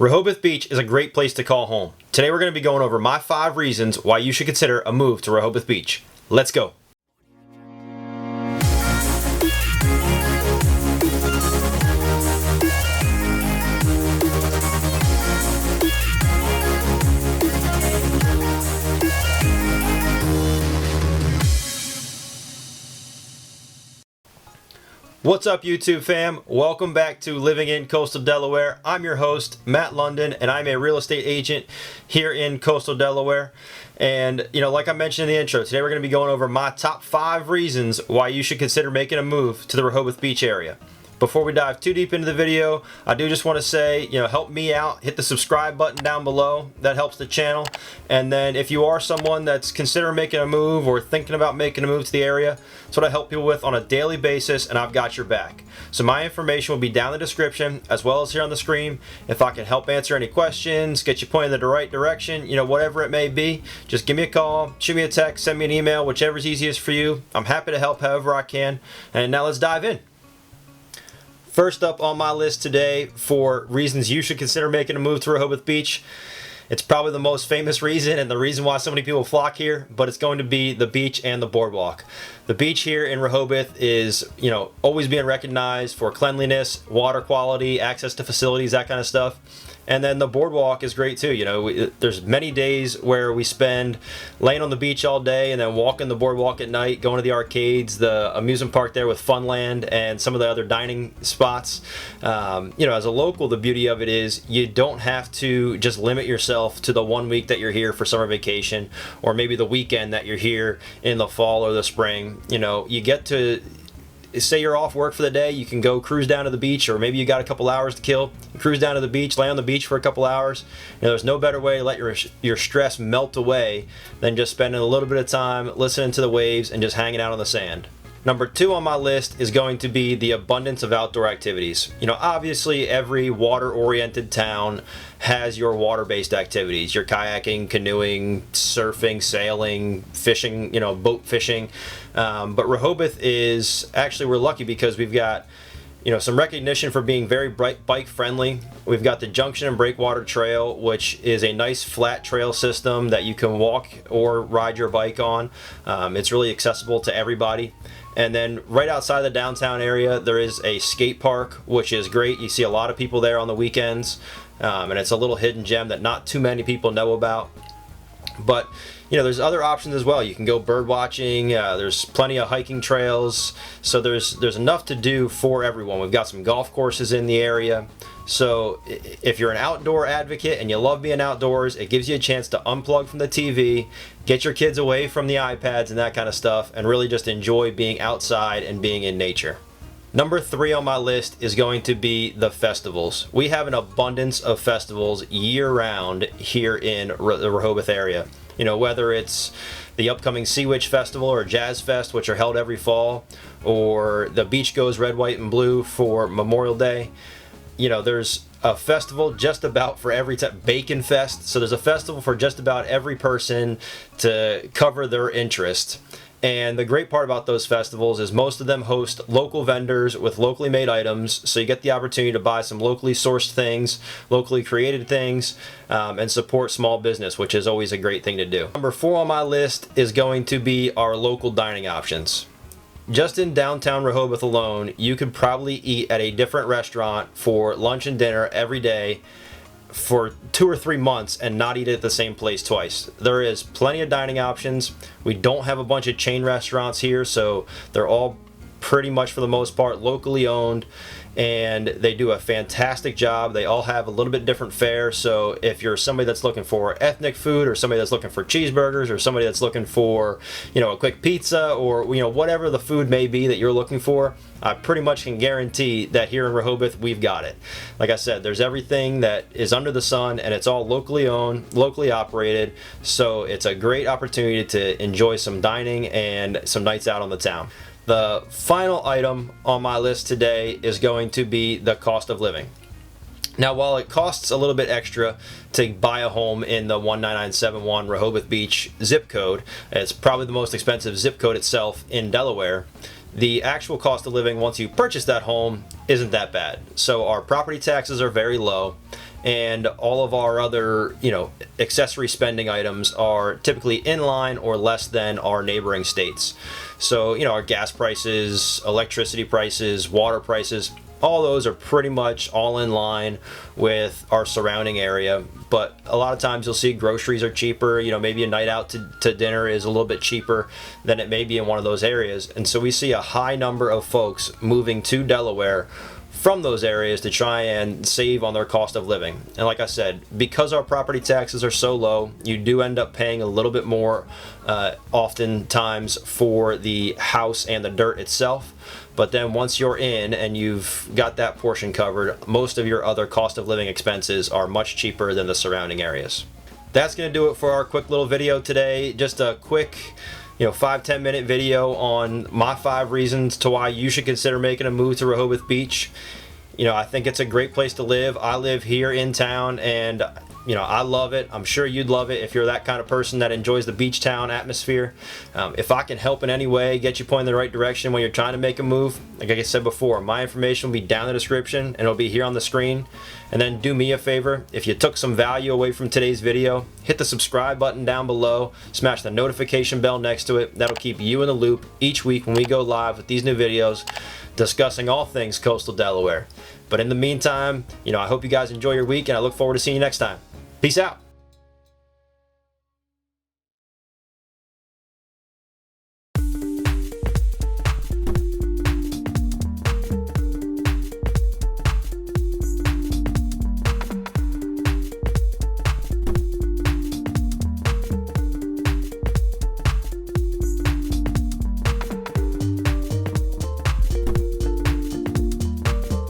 Rehoboth Beach is a great place to call home. Today we're going to be going over my 5 reasons why you should consider a move to Rehoboth Beach. Let's go. What's up, YouTube fam? Welcome back to Living in Coastal Delaware. I'm your host, Matt Lunden, and I'm a real estate agent here in Coastal Delaware. And, like I mentioned in the intro, today we're going to be going over my top 5 reasons why you should consider making a move to the Rehoboth Beach area. Before we dive too deep into the video, I do just want to say, help me out. Hit the subscribe button down below. That helps the channel. And then if you are someone that's considering making a move or thinking about making a move to the area, that's what I help people with on a daily basis, and I've got your back. So my information will be down in the description as well as here on the screen. If I can help answer any questions, get you pointed in the right direction, whatever it may be, just give me a call, shoot me a text, send me an email, whichever's easiest for you. I'm happy to help however I can. And now let's dive in. First up on my list today for reasons you should consider making a move to Rehoboth Beach. It's probably the most famous reason and the reason why so many people flock here, but it's going to be the beach and the boardwalk. The beach here in Rehoboth is, always being recognized for cleanliness, water quality, access to facilities, that kind of stuff. And then the boardwalk is great too. There's many days where we spend laying on the beach all day and then walking the boardwalk at night, going to the arcades, the amusement park there with Funland, and some of the other dining spots. As a local, the beauty of it is you don't have to just limit yourself to the 1 week that you're here for summer vacation, or maybe the weekend that you're here in the fall or the spring. You get to, say you're off work for the day, you can go cruise down to the beach, or maybe you got a couple hours to kill, cruise down to the beach, lay on the beach for a couple hours. There's no better way to let your stress melt away than just spending a little bit of time listening to the waves and just hanging out on the sand. Number 2 on my list is going to be the abundance of outdoor activities. Obviously every water-oriented town has your water-based activities, your kayaking, canoeing, surfing, sailing, fishing, boat fishing. But Rehoboth is, actually we're lucky because we've got some recognition for being very bike friendly. We've got the Junction and Breakwater Trail, which is a nice flat trail system that you can walk or ride your bike on. It's really accessible to everybody. And then right outside the downtown area, there is a skate park, which is great. You see a lot of people there on the weekends, and it's a little hidden gem that not too many people know about. But there's other options as well. You can go bird watching. There's plenty of hiking trails. So there's enough to do for everyone. We've got some golf courses in the area. So if you're an outdoor advocate and you love being outdoors, it gives you a chance to unplug from the TV, get your kids away from the iPads and that kind of stuff, and really just enjoy being outside and being in nature. Number 3 on my list is going to be the festivals. We have an abundance of festivals year-round here in the Rehoboth area. Whether it's the upcoming Sea Witch Festival or Jazz Fest, which are held every fall, or the Beach Goes Red, White, and Blue for Memorial Day. There's a festival just about for every type. Bacon Fest. So there's a festival for just about every person to cover their interest. And the great part about those festivals is most of them host local vendors with locally made items, so you get the opportunity to buy some locally sourced things, locally created things, and support small business, which is always a great thing to do. Number 4 on my list is going to be our local dining options. Just in downtown Rehoboth alone, you could probably eat at a different restaurant for lunch and dinner every day for 2 or 3 months and not eat at the same place twice. There is plenty of dining options. We don't have a bunch of chain restaurants here, so they're all pretty much for the most part locally owned, and they do a fantastic job. They all have a little bit different fare, so if you're somebody that's looking for ethnic food, or somebody that's looking for cheeseburgers, or somebody that's looking for a quick pizza, or whatever the food may be that you're looking for, I pretty much can guarantee that here in Rehoboth we've got it. Like I said, there's everything that is under the sun, and it's all locally owned, locally operated, so it's a great opportunity to enjoy some dining and some nights out on the town. The final item on my list today is going to be the cost of living. Now, while it costs a little bit extra to buy a home in the 19971 Rehoboth Beach zip code, it's probably the most expensive zip code itself in Delaware, the actual cost of living once you purchase that home isn't that bad. So our property taxes are very low, and all of our other, accessory spending items are typically in line or less than our neighboring states. So, our gas prices, electricity prices, water prices, all those are pretty much all in line with our surrounding area. But a lot of times you'll see groceries are cheaper, maybe a night out to dinner is a little bit cheaper than it may be in one of those areas. And so we see a high number of folks moving to Delaware from those areas to try and save on their cost of living. And like I said, because our property taxes are so low, you do end up paying a little bit more oftentimes for the house and the dirt itself. But then once you're in and you've got that portion covered, most of your other cost of living expenses are much cheaper than the surrounding areas. That's going to do it for our quick little video today. Just a quick 5-10 minute video on my 5 reasons to why you should consider making a move to Rehoboth Beach. I think it's a great place to live. I live here in town, and I love it. I'm sure you'd love it if you're that kind of person that enjoys the beach town atmosphere. If I can help in any way, get you pointed in the right direction when you're trying to make a move, like I said before, my information will be down in the description and it'll be here on the screen. And then do me a favor, if you took some value away from today's video, hit the subscribe button down below, smash the notification bell next to it. That'll keep you in the loop each week when we go live with these new videos discussing all things coastal Delaware. But in the meantime, I hope you guys enjoy your week, and I look forward to seeing you next time. Peace out.